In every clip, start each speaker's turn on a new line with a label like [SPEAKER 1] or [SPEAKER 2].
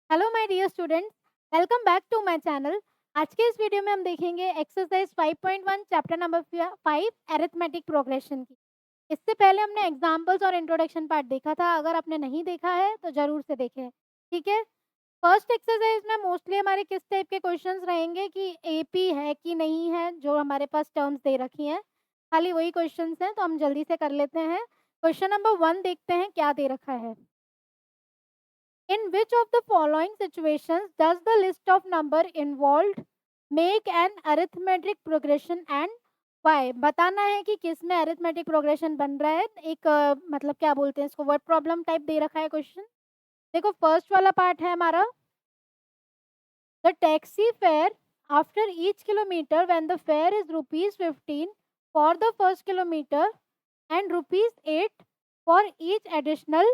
[SPEAKER 1] Hello my dear students, welcome back to my channel. आज के इस वीडियो में हम देखेंगे exercise 5.1 chapter number 5 arithmetic progression की। इससे पहले हमने एग्जांपल्स और इंट्रोडक्शन पार्ट देखा था। अगर आपने नहीं देखा है तो जरूर से देखें। ठीक है। फर्स्ट एक्सरसाइज में मोस्टली हमारे किस टाइप के क्वेश्चंस रहेंगे कि एपी है कि नहीं है, जो हमारे पास टर्म्स दे रखी हैं। खाली वही क्वेश्चंस हैं, तो हम जल्दी से कर लेते हैं। क्वेश्चन नंबर 1 देखते हैं क्या दे रखा है। In which of the following situations does the list of number involved make an arithmetic progression and why? बताना है कि किस में arithmetic progression बन रहा है। एक मतलब क्या बोलते हैं इसको, वर्ड प्रॉब्लम टाइप दे रखा है क्वेश्चन। देखो फर्स्ट वाला पार्ट है हमारा, the taxi fare after each kilometer when the fare is rupees 15 for the first kilometer and rupees 8 for each additional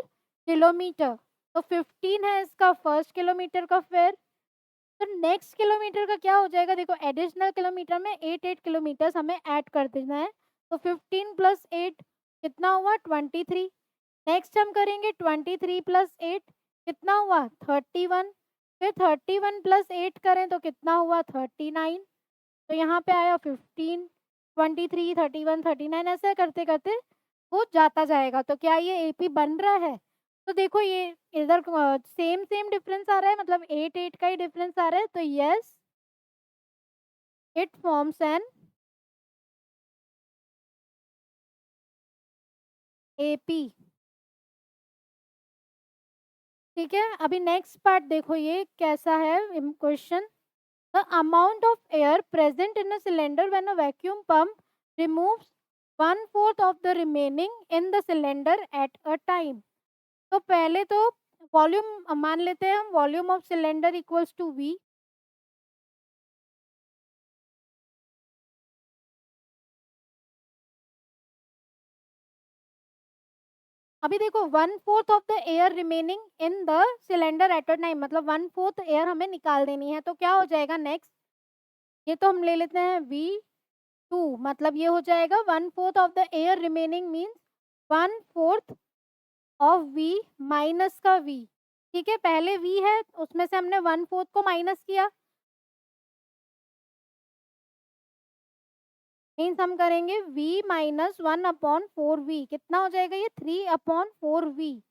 [SPEAKER 1] kilometre. तो 15 है इसका फर्स्ट किलोमीटर का फेयर। तो नेक्स्ट किलोमीटर का क्या हो जाएगा, देखो एडिशनल किलोमीटर में 8 किलोमीटर हमें ऐड कर देना है। तो 15 प्लस 8 कितना हुआ 23। नेक्स्ट हम करेंगे 23 प्लस 8 कितना हुआ 31। फिर 31 प्लस 8 करें तो कितना हुआ 39। तो यहाँ पे आया 15, 23, 31, 39, ऐसे करते करते वो जाता जाएगा। तो क्या ये एपी बन रहा है? तो देखो ये इधर सेम सेम डिफरेंस आ रहा है, मतलब 8 का ही डिफरेंस आ रहा है। तो yes, it forms an AP. ठीक है। अभी नेक्स्ट पार्ट देखो ये कैसा है question. The amount of air present in a cylinder when a vacuum pump removes 1/4 of the remaining in the cylinder at a time. तो पहले तो वॉल्यूम मान लेते हैं हम, volume of cylinder equals to V. अभी देखो 1/4 of the air remaining in the cylinder at a time, मतलब 1/4 एयर हमें निकाल देनी है। तो क्या हो जाएगा नेक्स्ट, ये तो हम ले लेते हैं V2, मतलब ये हो जाएगा 1/4 of the air remaining means 1/4 of V minus का V। ठीक है, पहले V है उसमें से हमने 1/4 को माइनस किया, मीन्स हम करेंगे V माइनस 1/4V। कितना हो जाएगा ये 3/4V।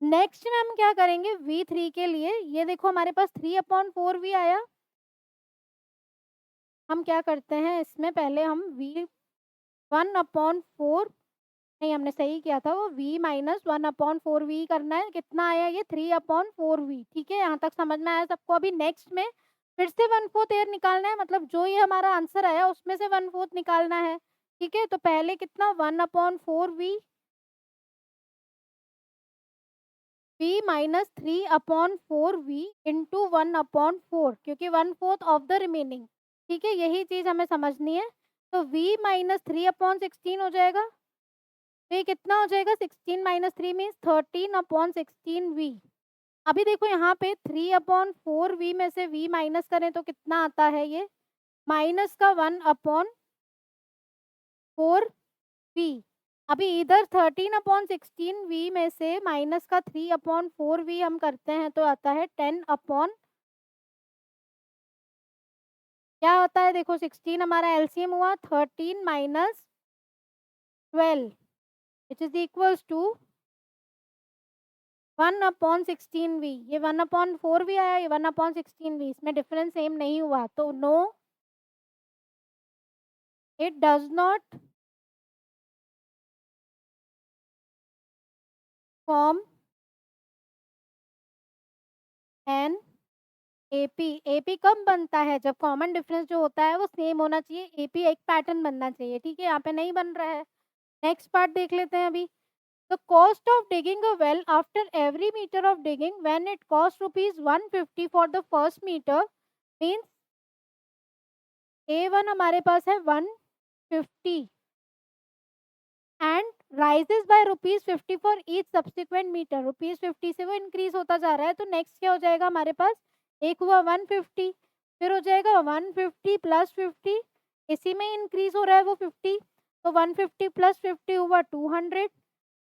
[SPEAKER 1] नेक्स्ट में हम क्या करेंगे V3 के लिए, ये देखो हमारे पास 3/4V आया। हम क्या करते हैं इसमें, पहले हम V1/4, नहीं हमने सही किया था, वो V माइनस 1/4V करना है। कितना आया ये 3/4V। ठीक है, यहाँ तक समझ में आया सबको। अभी नेक्स्ट में फिर से 1/4 एयर निकालना है, मतलब जो ये हमारा आंसर आया उसमें से 1/4 निकालना है। ठीक है, तो पहले कितना 1/4V, V minus 3/4V into 1/4, क्योंकि 1/4 ऑफ द रिमेनिंग। ठीक है, यही चीज हमें समझनी है। तो V माइनस 3/16 हो जाएगा। तो ये कितना हो जाएगा 16 माइनस 3 मीन्स 13/16V। अभी देखो यहाँ पे 3/4V में से V माइनस करें तो कितना आता है, ये माइनस का 1/4V। अभी इधर 13/16V में से माइनस का 3/4V हम करते हैं तो आता है 10 क्या होता है, देखो 16 हमारा एलसीएम हुआ, 13 minus 12 which is equals to 1/16V। ये 1/4V आया, ये 1/16V, इसमें डिफरेंस सेम नहीं हुआ। तो no, it does not form an AP. AP कब बनता है, जब कॉमन डिफरेंस जो होता है वो सेम होना चाहिए। एपी एक पैटर्न बनना चाहिए। ठीक है, यहाँ पे नहीं बन रहा है। नेक्स्ट पार्ट देख लेते हैं अभी। The cost of digging a well after every metre of digging when it cost rupees 150 for the first metre means A1 हमारे पास है 150 and raises by rupees 50 for each subsequent metre. Rupees 50 से वो increase होता जा रहा है। तो नेक्स्ट क्या हो जाएगा हमारे पास, एक हुआ 150, फिर हो जाएगा 150 प्लस 50, इसी में इंक्रीज हो रहा है वो 50। तो 150 प्लस 50 हुआ 200,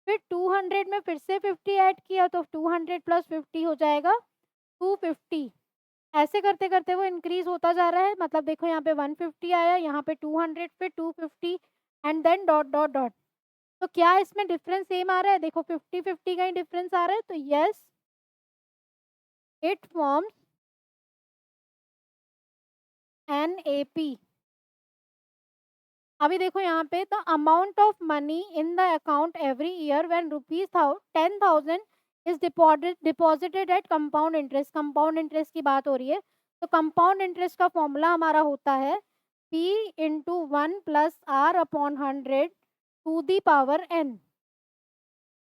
[SPEAKER 1] फिर 200 में फिर से 50 ऐड किया तो 200 प्लस 50 हो जाएगा 250, ऐसे करते करते वो इंक्रीज होता जा रहा है। मतलब देखो यहाँ पे 150 आया, यहाँ पे 200, फिर 250 and then dot dot dot. तो क्या इसमें डिफरेंस सेम आ रहा है? देखो 50-50 का ही डिफरेंस आ रहा है, तो yes it forms an AP. अभी देखो यहाँ पे the amount of money in the account every year when rupees 10,000 is deposited at compound interest. Compound interest की बात हो रही है, तो कंपाउंड इंटरेस्ट का फॉर्मूला हमारा होता है P into 1+R/100 to the power n।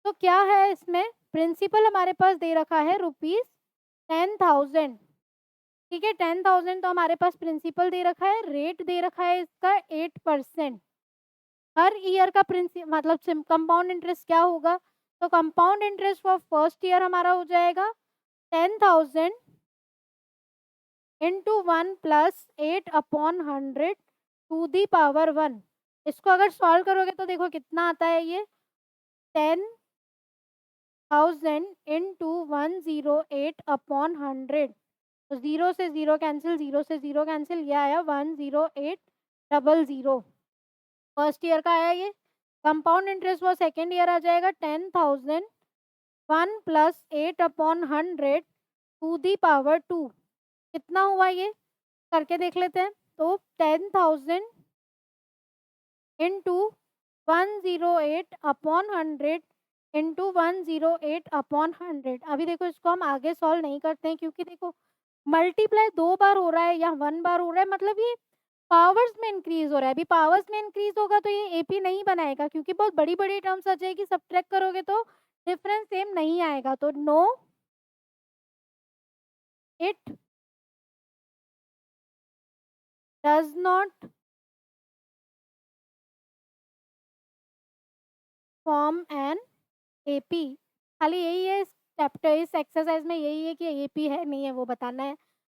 [SPEAKER 1] तो क्या है इसमें? प्रिंसिपल हमारे पास दे रखा है ₹10,000, ठीक है। 10,000 तो हमारे पास प्रिंसिपल दे रखा है, रेट दे रखा है इसका 8%। हर ईयर का मतलब कंपाउंड इंटरेस्ट क्या होगा? तो compound interest for first year हमारा हो जाएगा 10,000 इंटू 1+8/100 टू दी पावर 1। इसको अगर सॉल्व करोगे तो देखो कितना आता है ये 10,000 इंटू 108/100। तो 0 से 0 कैंसिल, 0 से 0 कैंसिल, ये आया 10800। फर्स्ट ईयर का आया ये। कंपाउंड इंटरेस्ट वो सेकेंड ईयर आ जाएगा 10,000 1+8/100 टू दी पावर 2। कितना हुआ ये? करके देख लेते हैं। तो 10,000 इंटू 108/100 इंटू 108/100। अभी देखो इसको हम आगे सॉल्व नहीं करते हैं, क्योंकि देखो मल्टीप्लाई 2 बार हो रहा है या 1 बार हो रहा है, मतलब ये पावर्स में इंक्रीज हो रहा है। अभी पावर्स में इंक्रीज होगा तो ये एपी नहीं बनाएगा, क्योंकि बहुत बड़ी बड़ी टर्म्स आ जाएगी, सब्ट्रैक्ट करोगे तो डिफरेंस सेम नहीं आएगा। तो no it does not form an AP. खाली यही है इस चैप्टर, इस एक्सरसाइज में यही है कि एपी है नहीं है वो बताना है।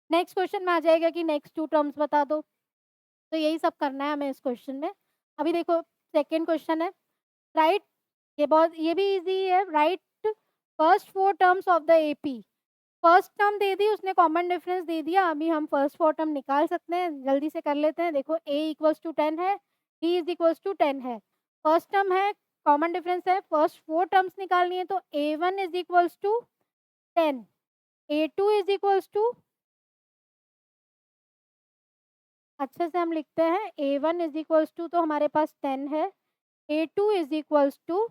[SPEAKER 1] नेक्स्ट क्वेश्चन में आ जाएगा कि नेक्स्ट 2 टर्म्स बता दो, तो यही सब करना है हमें इस क्वेश्चन में। अभी देखो सेकेंड क्वेश्चन है, राइट, ये भी इजी है। Write first 4 terms of the AP. First term दे दी उसने, कॉमन डिफरेंस दे दिया। अभी हम फर्स्ट 4 टर्म निकाल सकते हैं, जल्दी से कर लेते हैं। देखो a इक्वल्स टू 10 है, d इज इक्वल्स टू 10 है। फर्स्ट टर्म है, कॉमन डिफरेंस है, फर्स्ट 4 टर्म्स निकालनी है। तो a1 is equals to 10, a2 is equals to, अच्छे से हम लिखते हैं, a1 इज इक्वल्स टू, तो हमारे पास 10 है, a2 is equals to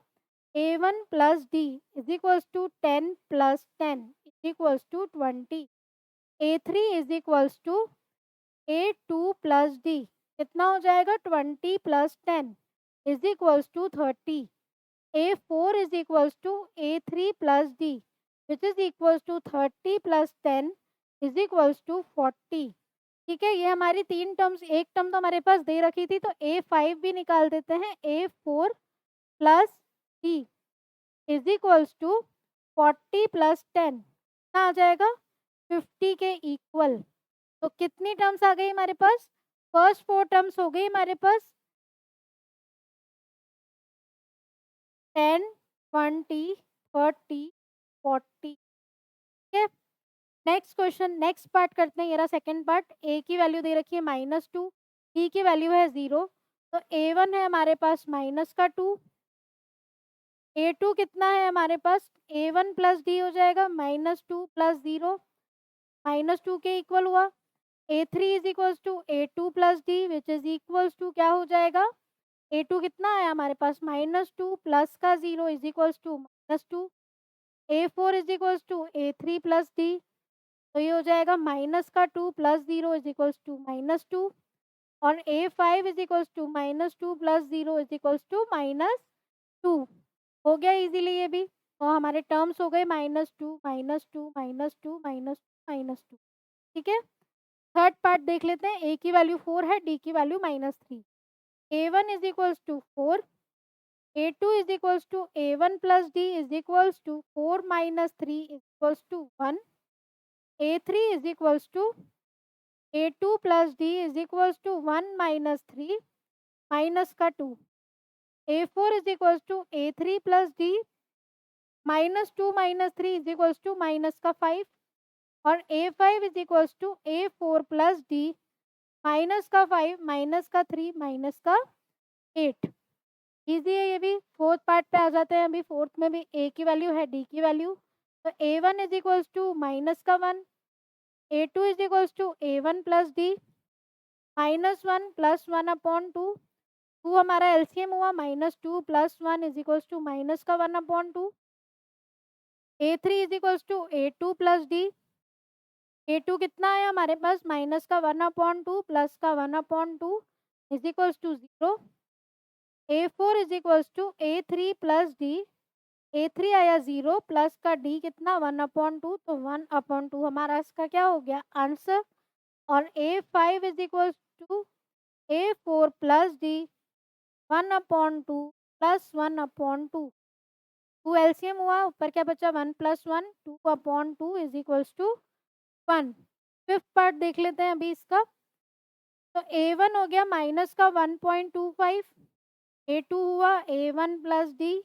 [SPEAKER 1] a1 plus d is equals to 10 plus 10 is equals to 20, a3 is equals to a2 plus d, कितना हो जाएगा 20 plus 10 is equals to 30, a4 is equals to a3 plus d which is equals to 30 plus 10 is equals to 40। ठीक है, ये हमारी 3 terms, एक term तो हमारे पास दे रखी थी, तो a5 भी निकाल देते हैं, a4 plus d is equals to 40 plus 10 कितना आ जाएगा 50 के इक्वल। तो कितनी टर्म्स आ गई हमारे पास? फर्स्ट 4 टर्म्स हो गई हमारे पास 10 20 30 40। ठीक है, नेक्स्ट क्वेश्चन, नेक्स्ट पार्ट करते हैं। ये रहा सेकेंड पार्ट। ए की वैल्यू दे रखी है -2, डी की वैल्यू है 0। तो a1 है हमारे पास -2, a2 कितना है हमारे पास, a1 प्लस डी हो जाएगा -2 प्लस 0, -2 के इक्वल हुआ। a3 is equals to a2 plus D which is equals to क्या हो जाएगा, a2 कितना है हमारे पास -2 प्लस का 0 is equals to -2, a4 is equals to a3 plus D, तो ये हो जाएगा -2 प्लस 0 इज इक्वल्स टू -2, और a5 is equals to -2 plus 0 is equals to -2। हो गया इजीली ये भी। तो हमारे टर्म्स हो गए -2 -2 -2 -2। ठीक है, थर्ड पार्ट देख लेते हैं। a की वैल्यू 4 है, d की value -3। a1 is equals to 4, a2 is equals to a1 plus d is equals to 4 -3 is equals to 1, a3 is equals to a2 plus d is equals to 1 -3 minus का 2, a4 is equals to a3 plus d -2 -3 is equals to minus का 5, और A5 is equals to A4 plus D, minus का 5 minus का 3 minus का 8। Easy है ये भी। Fourth part पे आ जाते हैं। अभी फोर्थ में भी A की वैल्यू है, D की वैल्यू। तो A1 is equals to minus का 1, A2 is equals to A1 plus D, minus 1 plus 1/2। 2 हमारा एलसीएम हुआ, -2 plus 1 is equals to minus का 1/2। A3 is equals to A2 plus D, A2 कितना है हमारे पास, माइनस का 1/2 प्लस का 1/2 is equals to 0। A4 is equals to A3 plus D, A3 आया 0 plus का D कितना 1/2, तो 1/2 हमारा इसका क्या हो गया आंसर। और A5 is equals to A4 plus D, 1/2 plus 1/2। 2 LCM हुआ, ऊपर क्या बचा 1 plus 1, 2/2 is equals to 1। Fifth part देख लेते हैं अभी इसका। तो A1 हो गया माइनस का 1.25, A2 हुआ A1 plus D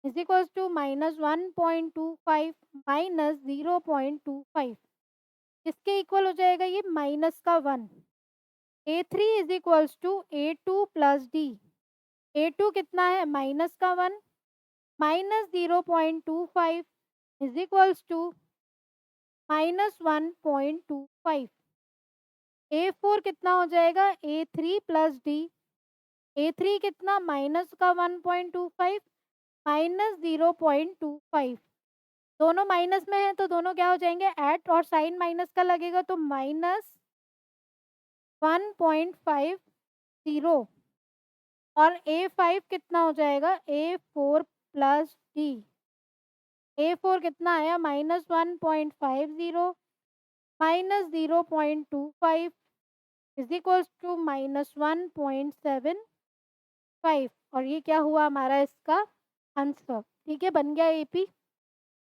[SPEAKER 1] is equals to -1.25 minus 0.25, इसके इक्वल हो जाएगा ये माइनस का 1। A3 is equals to A2 plus D, A2 कितना है माइनस का 1 minus 0.25 is equals to -1.25। A4 कितना हो जाएगा A3 प्लस डी, A3 कितना माइनस का 1.25 माइनस 0.25। दोनों माइनस में है तो दोनों क्या हो जाएंगे ऐड, और साइन माइनस का लगेगा तो -1.50। और A5 कितना हो जाएगा A4 प्लस डी, A4 कितना आया -1.50 माइनस 0.25 इज इक्वल्स टू -1.75। और ये क्या हुआ हमारा इसका आंसर। ठीक है, बन गया AP।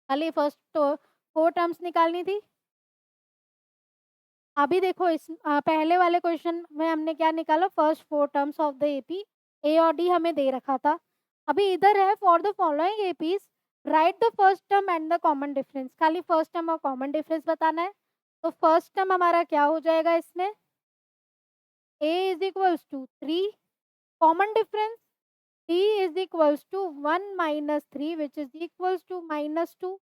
[SPEAKER 1] खाली फर्स्ट तो 4 टर्म्स निकालनी थी। अभी देखो इस पहले वाले क्वेश्चन में हमने क्या निकाला, first 4 terms of the AP। A और D हमें दे रखा था। अभी इधर है for the following APs right the first term and the common difference. खाली फर्स्ट टर्म और कॉमन डिफरेंस बताना है। तो फर्स्ट टर्म हमारा क्या हो जाएगा इसमें, A is equals to 3, common difference D is equals to 1 minus 3 which is equals to -2।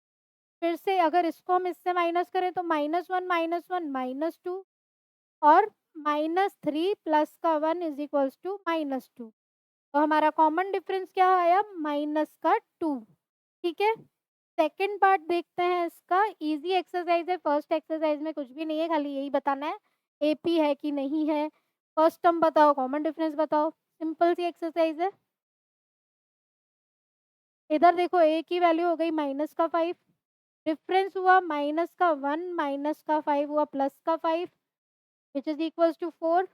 [SPEAKER 1] फिर से अगर इसको हम इससे माइनस करें तो -1 -2, और -3 प्लस का 1 इज इक्वल्स टू -2। तो हमारा कॉमन डिफरेंस क्या आया माइनस का 2। ठीक है, सेकंड पार्ट देखते हैं इसका। इजी एक्सरसाइज है, फर्स्ट एक्सरसाइज में कुछ भी नहीं है, खाली यही बताना है AP है कि नहीं है। फर्स्ट टर्म बताओ, कॉमन डिफरेंस बताओ, सिंपल सी एक्सरसाइज है। इधर देखो A की वैल्यू हो गई -5, डिफरेंस हुआ -1 -5 हुआ +5 which is equals to 4।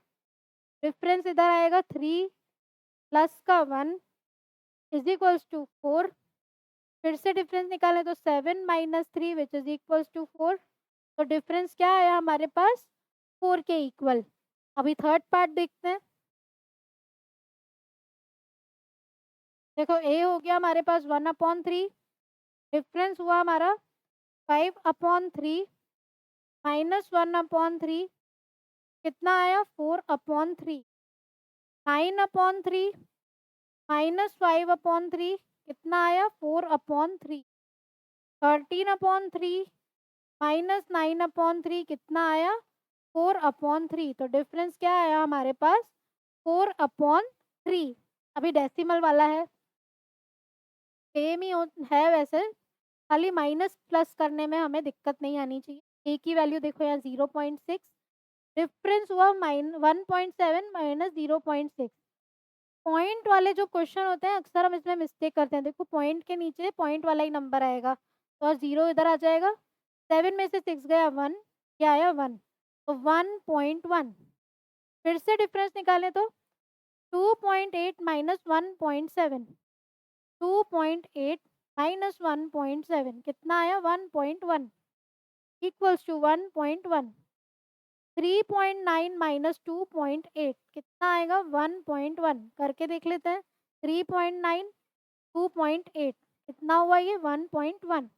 [SPEAKER 1] Difference इधर आएगा 3 प्लस का 1 इज इक्वल्स टू 4। फिर से डिफरेंस निकालें तो 7 minus 3 which is equals to 4। तो डिफरेंस क्या आया हमारे पास 4 के इक्वल। अभी थर्ड पार्ट देखते हैं। देखो A हो गया हमारे पास 1/3, डिफरेंस हुआ हमारा 5/3 -1/3 कितना आया 4/3। 9/3 -5/3 कितना आया 4/3। 13/3 -9/3 कितना आया 4/3। तो डिफरेंस क्या आया हमारे पास 4/3। अभी डेसिमल वाला है, सेम ही है वैसे, खाली माइनस प्लस करने में हमें दिक्कत नहीं आनी चाहिए। A की वैल्यू देखो यहाँ 0.6, डिफरेंस हुआ 1.7 माइनस 0.6। पॉइंट वाले जो क्वेश्चन होते हैं अक्सर हम इसमें मिस्टेक करते हैं। देखो पॉइंट के नीचे पॉइंट वाला ही नंबर आएगा, तो 0 इधर आ जाएगा। 7 में से 6 गया 1, क्या आया 1, तो 1.1। फिर से डिफरेंस निकालें तो 2.8 माइनस 1.7, 2.8 माइनस 1.7 कितना आया 1.1 इक्वल्स टू 1.1। 3.9 माइनस 2.8 कितना आएगा 1.1। करके देख लेते हैं। 3.9 2.8 कितना हुआ ये 1.1।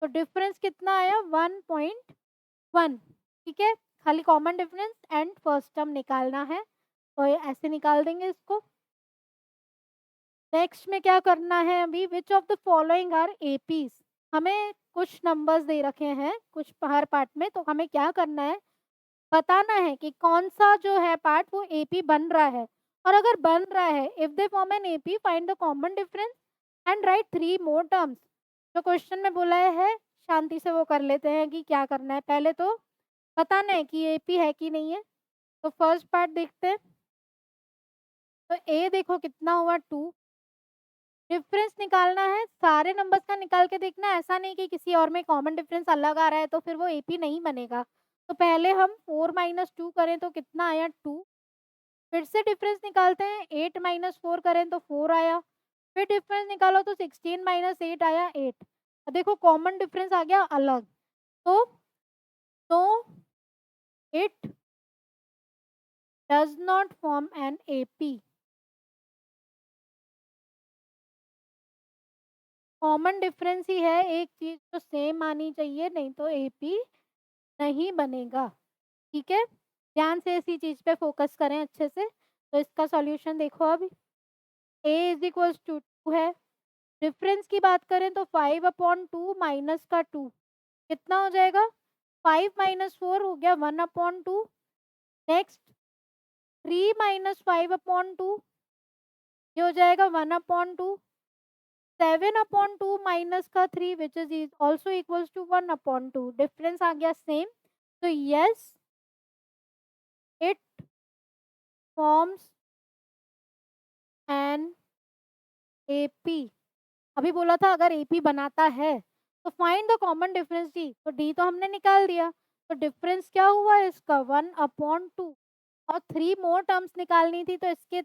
[SPEAKER 1] तो डिफरेंस कितना आया 1.1। ठीक है, खाली common difference and first term निकालना है, तो ये ऐसे निकाल देंगे इसको। नेक्स्ट में क्या करना है अभी, which of the following are APs. हमें कुछ नंबर्स दे रखे हैं कुछ हर पार्ट में, तो हमें क्या करना है, बताना है कि कौन सा जो है पार्ट वो एपी बन रहा है। और अगर बन रहा है, if they form an AP find the common difference and right 3 more terms. जो क्वेश्चन में बोला है शांति से वो कर लेते हैं कि क्या करना है। पहले तो बताना है कि एपी है कि नहीं है। तो फर्स्ट पार्ट देखते हैं। तो ए देखो कितना हुआ 2। डिफरेंस निकालना है, सारे नंबर्स का निकाल के देखना है, ऐसा नहीं कि किसी और में कॉमन डिफरेंस अलग आ रहा है तो फिर वो एपी नहीं बनेगा। तो पहले हम 4 माइनस 2 करें तो कितना आया 2। फिर से डिफरेंस निकालते हैं, 8 माइनस 4 करें तो 4 आया। फिर डिफरेंस निकालो तो 16 माइनस 8 आया 8। देखो कॉमन डिफरेंस आ गया अलग। तो it does not form an AP. Common difference ही है, एक चीज तो सेम आनी चाहिए, नहीं तो एपी नहीं बनेगा। ठीक है, ध्यान से इसी चीज पे फोकस करें अच्छे से। तो इसका सॉल्यूशन देखो अब, a इज इक्वल्स टू 2 है। डिफरेंस की बात करें तो 5/2 माइनस का 2 कितना हो जाएगा, 5 माइनस 4 हो गया 1/2। नेक्स्ट 3 माइनस 5/2 ये हो जाएगा 1/2। 7/2 माइनस का 3 which is also equals to 1/2। Difference आ गया सेम। तो yes it forms an AP. अभी बोला था अगर एपी बनाता है तो find the common difference d. तो डी तो हमने निकाल दिया। तो डिफरेंस क्या हुआ इसका 1/2। और 3 मोर टर्म्स निकालनी थी, तो इसके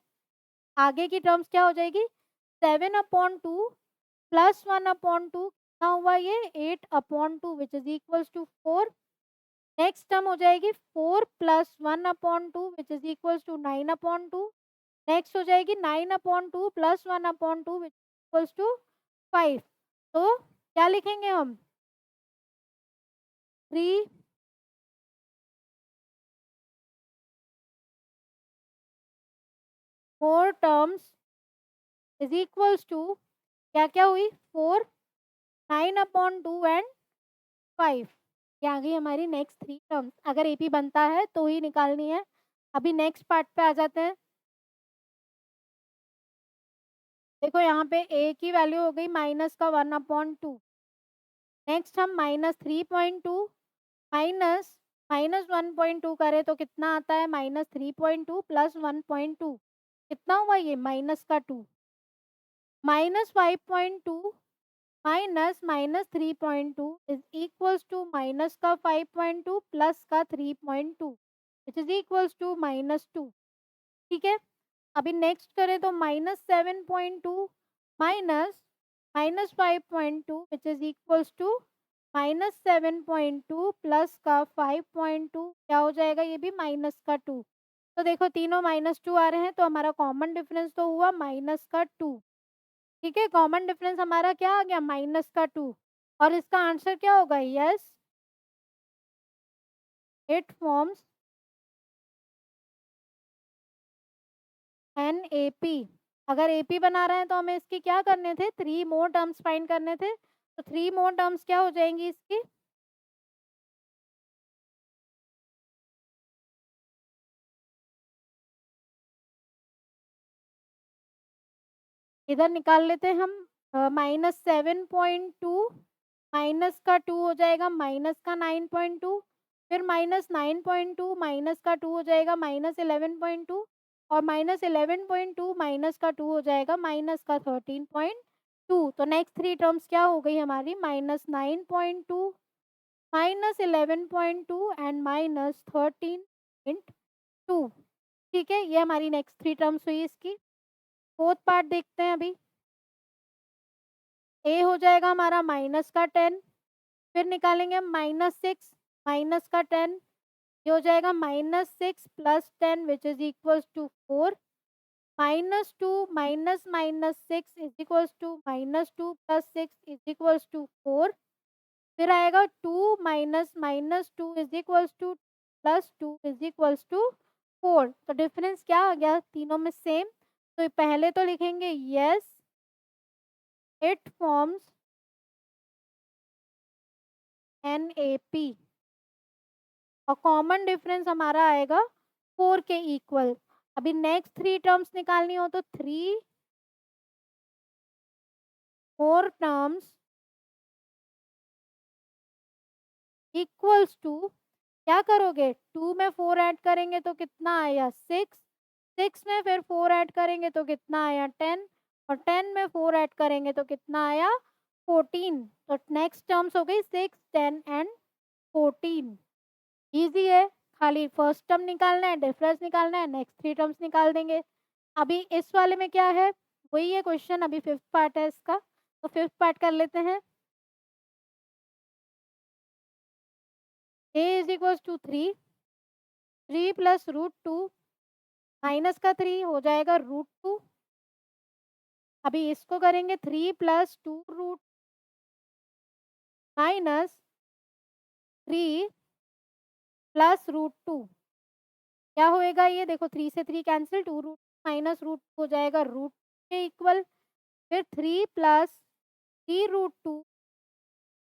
[SPEAKER 1] आगे की टर्म्स क्या हो जाएगी, 7/2 प्लस 1/2 कितना हुआ ये 8/2 which is equals to 4। Next term हो जाएगी 4 plus 1/2 which is equals to 9/2। Next हो जाएगी 9/2 प्लस 1/2 विच इक्वल्स टू 5। तो क्या लिखेंगे हम, 3 4 टर्म्स इज इक्वल्स टू क्या क्या हुई 4 9/2 एंड 5। ये आ गई हमारी नेक्स्ट 3 टर्म्स। अगर एपी बनता है तो ही निकालनी है। अभी नेक्स्ट पार्ट पे आ जाते हैं। देखो यहाँ पे ए की वैल्यू हो गई माइनस का 1/2। नेक्स्ट हम -3.2 माइनस -1.2 करें तो कितना आता है, -3.2 प्लस 1.2 कितना हुआ ये माइनस का 2। -5.2 minus -3.2 is equals to minus का 5.2 प्लस का 3.2 विच इज इक्वल्स टू -2। ठीक है, अभी नेक्स्ट करें तो -7.2 minus -5.2 which is equals to -7.2 plus का 5.2 क्या हो जाएगा, ये भी माइनस का 2। तो देखो तीनों -2 आ रहे हैं, तो हमारा कॉमन डिफरेंस तो हुआ माइनस का 2। ठीक है, कॉमन डिफरेंस हमारा क्या आ गया माइनस का 2। और इसका आंसर क्या होगा, yes it forms an AP. अगर एपी बना रहे हैं तो हमें इसके क्या करने थे, 3 मोर टर्म्स फाइंड करने थे। तो 3 मोर टर्म्स क्या हो जाएंगी इसकी, इधर निकाल लेते हैं हम। -7.2 माइनस का 2 हो जाएगा माइनस का 9.2। फिर -9.2 माइनस का 2 हो जाएगा -11.2। और -11.2 माइनस का 2 हो जाएगा माइनस का 13.2। तो नेक्स्ट 3 टर्म्स क्या हो गई हमारी, -9.2 -11.2 एंड -13.2। ठीक है, ये हमारी नेक्स्ट 3 टर्म्स हुई इसकी। फोर्थ पार्ट देखते हैं अभी। ए हो जाएगा हमारा माइनस का 10। फिर निकालेंगे हम -6 माइनस का 10। ये हो जाएगा -6 plus 10 which is equals to 4। -2 minus -6 is equals to -2 plus 6 is equals to 4। फिर आएगा 2 minus minus 2 is equals to plus 2 is equals to 4। तो डिफरेंस क्या आ गया तीनों में सेम। तो पहले तो लिखेंगे यस इट फॉर्म्स NaP और कॉमन डिफरेंस हमारा आएगा 4 के इक्वल। अभी नेक्स्ट 3 टर्म्स निकालनी हो तो 3 4 टर्म्स इक्वल्स टू क्या करोगे 2 में 4 ऐड करेंगे तो कितना आया 6, 6 में फिर 4 ऐड करेंगे तो कितना आया 10 और 10 में 4 ऐड करेंगे तो कितना आया 14। तो नेक्स्ट टर्म्स हो गई 6 10 एंड 14। इजी है, खाली फर्स्ट टर्म निकालना है डिफरेंस निकालना है नेक्स्ट 3 टर्म्स निकाल देंगे। अभी इस वाले में क्या है वही है क्वेश्चन, अभी फिफ्थ पार्ट है इसका, तो फिफ्थ पार्ट कर लेते हैं। a is equal to 3 plus root 2 minus का 3 हो जाएगा रूट 2। अभी इसको करेंगे 3 plus 2 root minus 3 plus root 2 क्या होएगा ये देखो 3 से 3 कैंसिल 2 रूट माइनस रूट हो जाएगा रूट के इक्वल। फिर 3 प्लस 3 रूट 2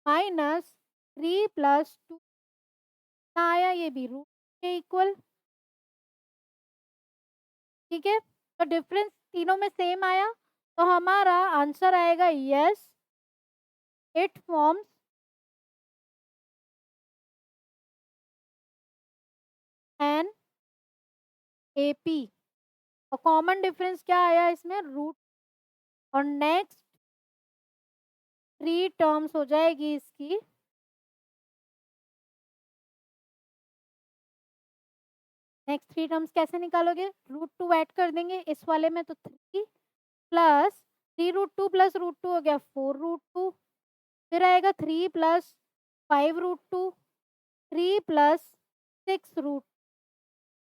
[SPEAKER 1] माइनस 3 प्लस 2 आया ये भी रूट के इक्वल। ठीक है, तो डिफरेंस तीनों में सेम आया तो हमारा आंसर आएगा yes it forms N AP और कॉमन डिफरेंस क्या आया इसमें रूट और नेक्स्ट 3 टर्म्स हो जाएगी इसकी नेक्स्ट 3 टर्म्स कैसे निकालोगे रूट 2 ऐड कर देंगे इस वाले में तो 3 प्लस 3 रूट 2 प्लस रूट 2 हो गया 4 रूट 2। फिर आएगा 3 plus 5 root 2 3 plus 6 root.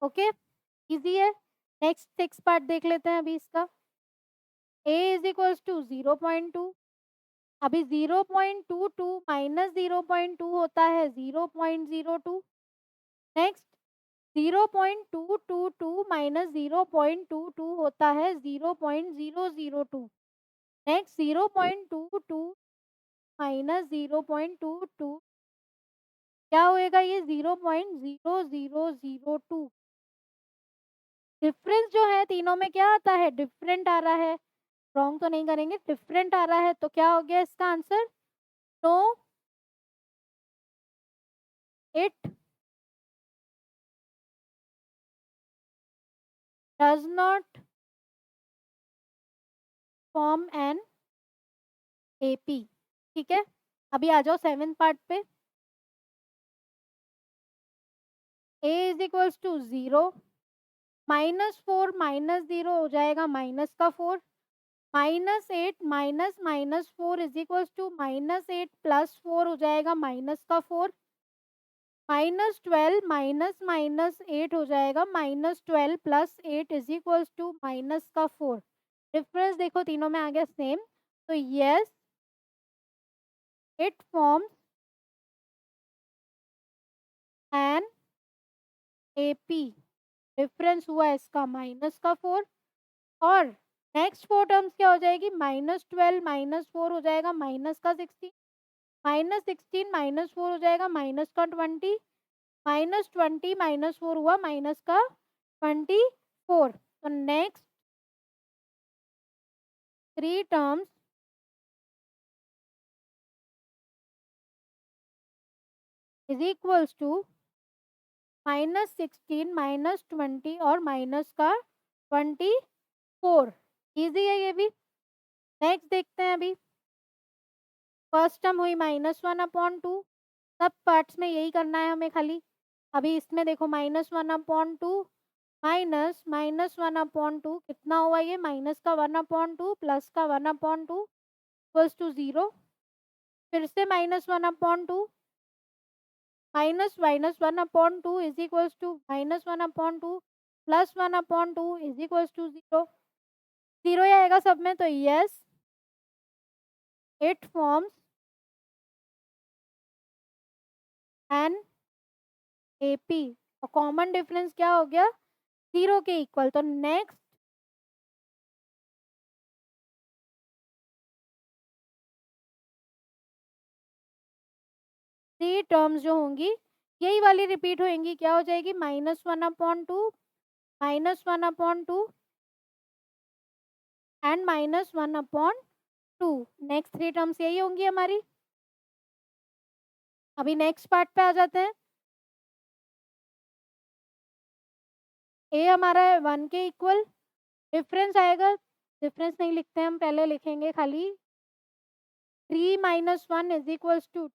[SPEAKER 1] Okay easy है। नेक्स्ट 6 पार्ट देख लेते हैं अभी इसका। a is equals to 0.2। अभी 0.22 माइनस 0.2 होता है 0.02। नेक्स्ट 0.222 माइनस 0.22 होता है 0.002। नेक्स्ट 0.22 माइनस 0.22 क्या होएगा ये 0.0002। डिफरेंस जो है तीनों में क्या आता है डिफरेंट आ रहा है, रॉन्ग तो नहीं करेंगे, डिफरेंट आ रहा है तो क्या हो गया इसका answer no it does not form an AP। ठीक है, अभी आ जाओ 7th पार्ट पे। a इज इक्वल्स टू 0 -4 -0 हो जाएगा माइनस का 4 -8 minus minus 4 is equals to -8 plus 4 हो जाएगा माइनस का 4 -12 माइनस माइनस 8 हो जाएगा -12 plus 8 is equals to minus का 4। डिफरेंस देखो तीनों में आ गया सेम तो yes it forms N AP। Difference हुआ इसका माइनस का 4 और नेक्स्ट 4 टर्म्स क्या हो जाएगी -12 -4 हो जाएगा माइनस का 16 -16 -4 हो जाएगा माइनस का 20 -20 -4 हुआ माइनस का 24। तो next 3 terms is equals to -16 -20 और माइनस का 24। इजी है ये भी। नेक्स्ट देखते हैं अभी फर्स्ट टर्म हुई -1/2 सब पार्ट्स में यही करना है हमें खाली। अभी इसमें देखो -1/2 माइनस -1/2 कितना हुआ ये माइनस का 1/2 प्लस का 1/2 इक्वल्स टू 0। फिर से -1/2 minus minus 1/2 is equals to -1/2 plus 1/2 is equals to 0। 0 ही आएगा सब में तो yes it forms an A P, और कॉमन डिफरेंस क्या हो गया, 0 के इक्वल। तो नेक्स्ट थ्री टर्म्स जो होंगी यही वाली रिपीट होंगी, क्या हो जाएगी, -1/2, -1/2 एंड -1/2। नेक्स्ट थ्री टर्म्स यही होंगी हमारी। अभी नेक्स्ट पार्ट पे आ जाते हैं। ए हमारा है 1 के इक्वल, डिफरेंस आएगा, डिफरेंस नहीं लिखते हैं हम, पहले लिखेंगे खाली 3 - 1 is equals to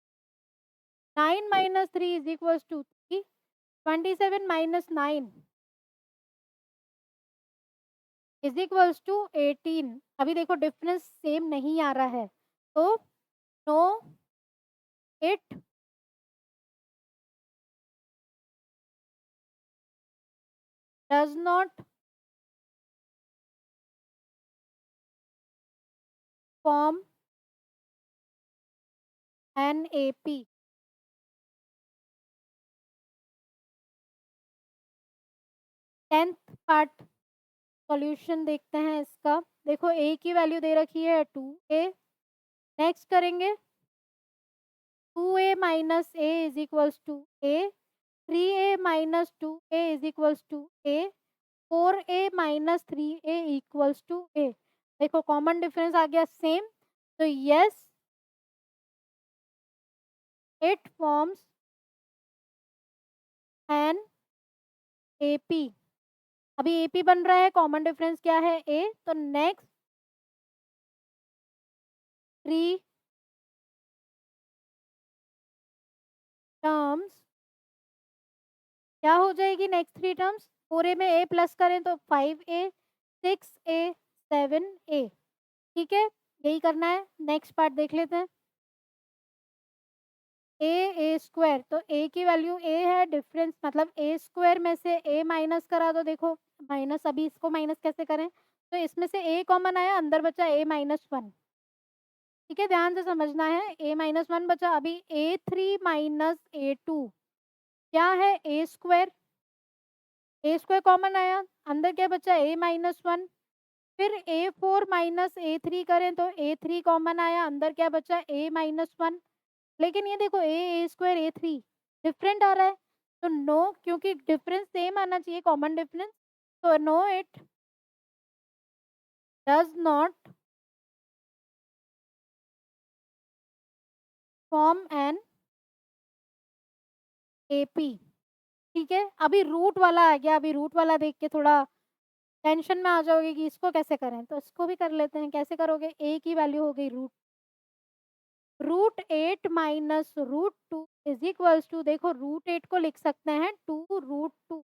[SPEAKER 1] 9 - 3 is equals to 3, 27 - 9 is equals to 18। अभी देखो डिफरेंस सेम नहीं आ रहा है, तो no it does not form an A P. 10th part solution देखते हैं इसका। देखो ए की वैल्यू दे रखी है 2a, नेक्स्ट करेंगे 2a minus a is equals to a, 3a minus 2a is equals to a, 4a minus 3a equals to a. देखो common difference आ गया सेम, तो yes it forms an AP. अभी AP बन रहा है, common difference क्या है, ए। तो नेक्स्ट थ्री टर्म्स क्या हो जाएगी, नेक्स्ट थ्री टर्म्स पूरे में ए प्लस करें तो 5a, 6a, 7a। ठीक है, यही करना है। नेक्स्ट पार्ट देख लेते हैं। ए स्क्वायर, तो ए की वैल्यू ए है, डिफरेंस मतलब ए स्क्वायर में से ए माइनस करा दो। देखो माइनस, अभी इसको माइनस कैसे करें, तो इसमें से ए कॉमन आया, अंदर बचा a-1। ठीक है, ध्यान से समझना है, a-1 बचा। अभी a3 माइनस a2 क्या है, ए स्क्वायर, ए स्क्वायर कॉमन आया, अंदर क्या बचा, a-1। फिर a4 माइनस a3 करें तो a3 कॉमन आया, अंदर क्या बचा, a-1। लेकिन ये देखो ए स्क्वायर a3 डिफरेंट आ रहा है, तो नो, क्योंकि डिफरेंस सेम आना चाहिए, कॉमन डिफरेंस। तो no it does not form an AP. ठीक है, अभी रूट वाला आ गया। अभी रूट वाला देख के थोड़ा टेंशन में आ जाओगे कि इसको कैसे करें, तो इसको भी कर लेते हैं। कैसे करोगे, ए की वैल्यू हो गई root 8 minus root 2 is equals to, देखो रूट 8 को लिख सकते हैं 2√2।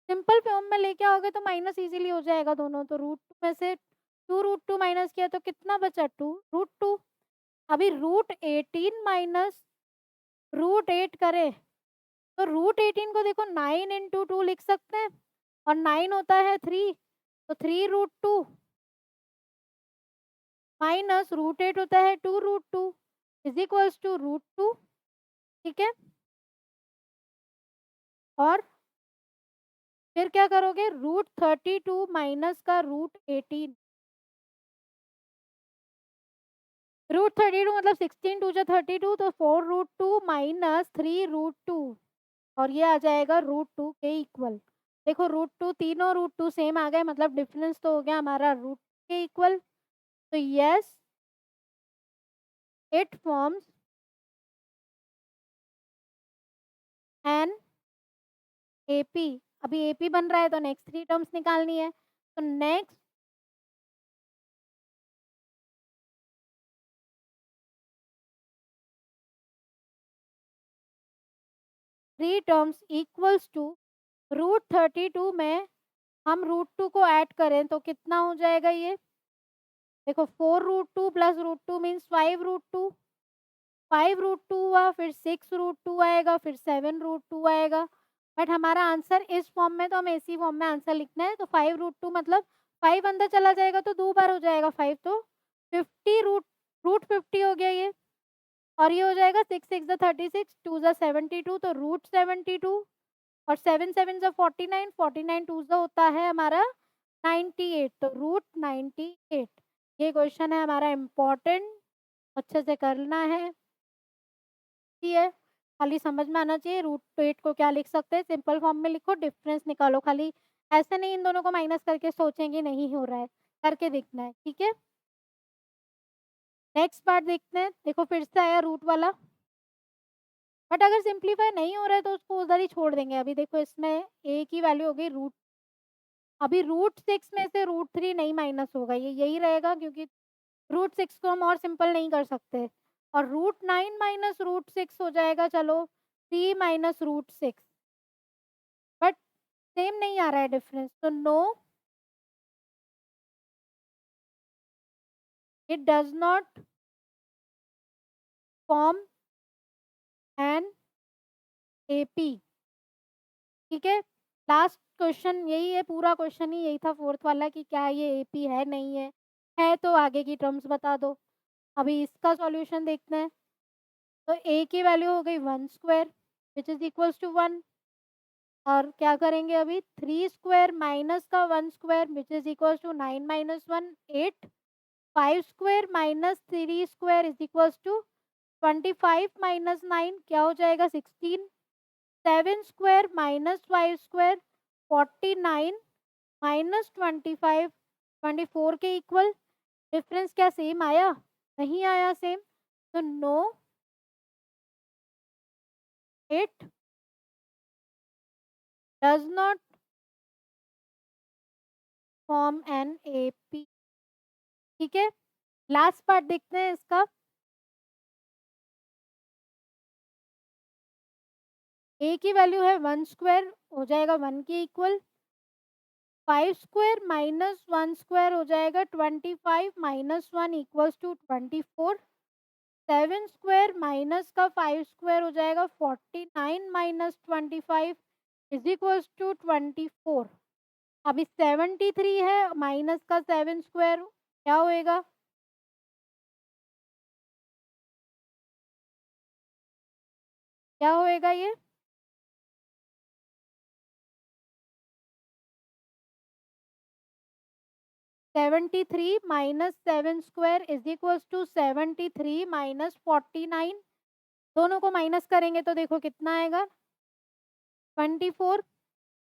[SPEAKER 1] सिंपल फॉर्म में लेके आओगे तो माइनस इजीली हो जाएगा दोनों। तो रूट 2 में से 2√2 माइनस किया तो कितना बचा, 2√2। अभी रूट 18 माइनस रूट 8 करे तो रूट 18 को देखो 9 × 2 लिख सकते हैं, और 9 होता है 3, तो 3√2 माइनस रूट 8 होता है 2√2 इज इक्वल्स टू √2। ठीक है, और फिर क्या करोगे, रूट 32 माइनस का रूट 18। रूट 32 मतलब 16 2 जा 32, तो 4√2 माइनस 3√2, और ये आ जाएगा √2 के इक्वल। देखो √2, तीनों √2 सेम आ गए, मतलब डिफरेंस तो हो गया हमारा रूट के इक्वल। तो yes it forms an AP. अभी एपी बन रहा है, तो नेक्स्ट थ्री टर्म्स निकालनी है। तो next three terms equals to root 32 में हम √2 को ऐड करें तो कितना हो जाएगा ये, देखो 4√2 प्लस √2 मीन्स 5√2, 5√2 हुआ, फिर 6√2 आएगा, फिर 7√2 आएगा। बट हमारा आंसर इस फॉर्म में, तो हमें इसी फॉर्म में आंसर लिखना है। तो 5√2 मतलब 5 अंदर चला जाएगा तो 2 बार हो जाएगा 5, तो 50 रूट 50 हो गया ये। और ये हो जाएगा 6 6 ज़ा 36, 2 ज़ा 72, तो रूट 72 और 7 7 ज़ा 49, 49 2 ज़ा होता है हमारा 98, तो रूट 98। ये क्वेश्चन है हमारा इम्पोर्टेंट, अच्छे से करना है। है खाली समझ में आना चाहिए। रूट 8 को क्या लिख सकते हैं, सिंपल फॉर्म में लिखो, डिफरेंस निकालो खाली। ऐसे नहीं इन दोनों को माइनस करके सोचेंगे नहीं हो रहा है, करके देखना है, ठीक है। नेक्स्ट पार्ट देखते हैं। देखो फिर से आया रूट वाला, बट अगर सिंप्लीफाई नहीं हो रहा है तो उसको उधर ही छोड़ देंगे। अभी देखो इसमें ए की वैल्यू हो गई रूट, अभी रूट 6 में से रूट 3 नहीं माइनस होगा, ये यही रहेगा क्योंकि रूट 6 को हम और सिंपल नहीं कर सकते। और रूट 9 माइनस रूट 6 हो जाएगा, चलो 3 माइनस रूट 6, बट सेम नहीं आ रहा है डिफरेंस, तो no, it does not form an AP, ठीक है। लास्ट क्वेश्चन यही है, पूरा क्वेश्चन ही यही था फोर्थ वाला कि क्या ये एपी है, नहीं है तो आगे की टर्म्स बता दो। अभी इसका सॉल्यूशन देखते हैं। तो ए की वैल्यू हो गई 1 square which is equals to 1, और क्या करेंगे अभी 3 स्क्वायर माइनस का 1 square which is equals to 9 minus 1 8, 5 square minus 3 square is equals to 25 minus 9 क्या हो जाएगा 16, 7 स्क्वायर माइनस 5 स्क्वायर 49 माइनस 25 24 के इक्वल। डिफरेंस क्या सेम आया, नहीं आया सेम, तो no, it does not form an AP, ठीक है। लास्ट पार्ट देखते हैं इसका। ए की वैल्यू है 1 स्क्वायर, हो जाएगा 1 के इक्वल, 5 स्क्वायर माइनस 1 स्क्वायर हो जाएगा 25 minus 1 equals to 24, 7 square minus का 5 स्क्वायर हो जाएगा 49 माइनस 25 इज इक्वल्स टू 24। अभी 73 है माइनस का 7 स्क्वायर क्या होएगा, क्या होएगा ये 73 minus 7 square is equals to 73 minus 49, दोनों को माइनस करेंगे तो देखो कितना आएगा 24,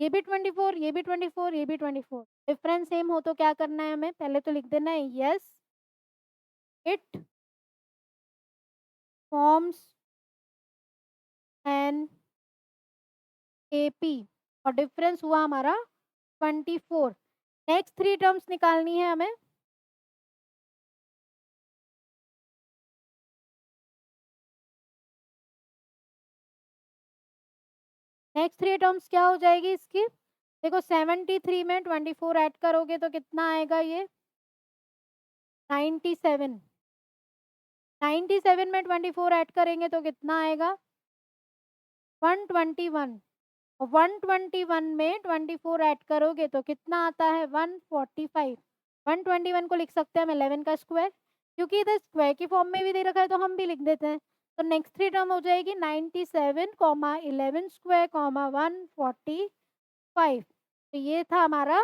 [SPEAKER 1] ये भी 24, ये भी 24, ये भी 24। डिफरेंस सेम हो तो क्या करना है हमें, पहले तो लिख देना है yes it forms an AP, और डिफरेंस हुआ हमारा 24। नेक्स्ट 3 टर्म्स निकालनी है हमें। नेक्स्ट 3 टर्म्स क्या हो जाएगी इसकी, देखो 73 में 24 ऐड करोगे तो कितना आएगा ये 97, 97 में 24 ऐड करेंगे तो कितना आएगा 121, और 121 में 24 ऐड करोगे तो कितना आता है 145। 121 को लिख सकते हैं हम 11 का स्क्वायर, क्योंकि इधर स्क्वायर की फॉर्म में भी दे रखा है तो हम भी लिख देते हैं। तो नेक्स्ट 3 टर्म हो जाएगी 97 कॉमा 11 स्क्वायर कॉमा 145। तो ये था हमारा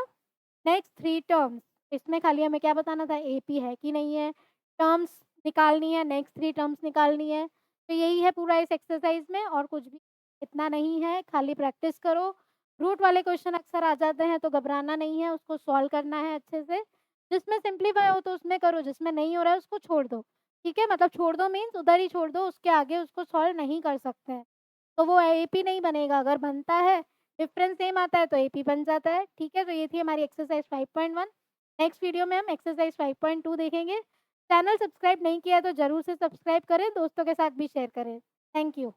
[SPEAKER 1] नेक्स्ट 3 टर्म्स। इसमें खाली हमें क्या बताना था, एपी है कि नहीं है, टर्म्स निकालनी है, नेक्स्ट 3 टर्म्स निकालनी है। तो यही है पूरा इस एक्सरसाइज में, और कुछ भी इतना नहीं है, खाली प्रैक्टिस करो। रूट वाले क्वेश्चन अक्सर आ जाते हैं तो घबराना नहीं है, उसको सॉल्व करना है अच्छे से। जिसमें सिंप्लीफाई हो तो उसमें करो, जिसमें नहीं हो रहा है उसको छोड़ दो, ठीक है। मतलब छोड़ दो मीन्स उधर ही छोड़ दो, उसके आगे उसको सॉल्व नहीं कर सकते हैं तो वो एपी नहीं बनेगा। अगर बनता है डिफरेंस सेम आता है तो एपी बन जाता है, ठीक है। तो ये थी हमारी एक्सरसाइज 5.1। नेक्स्ट वीडियो में हम एक्सरसाइज 5.2 देखेंगे। चैनल सब्सक्राइब नहीं किया तो जरूर से सब्सक्राइब करें, दोस्तों के साथ भी शेयर करें। Thank you.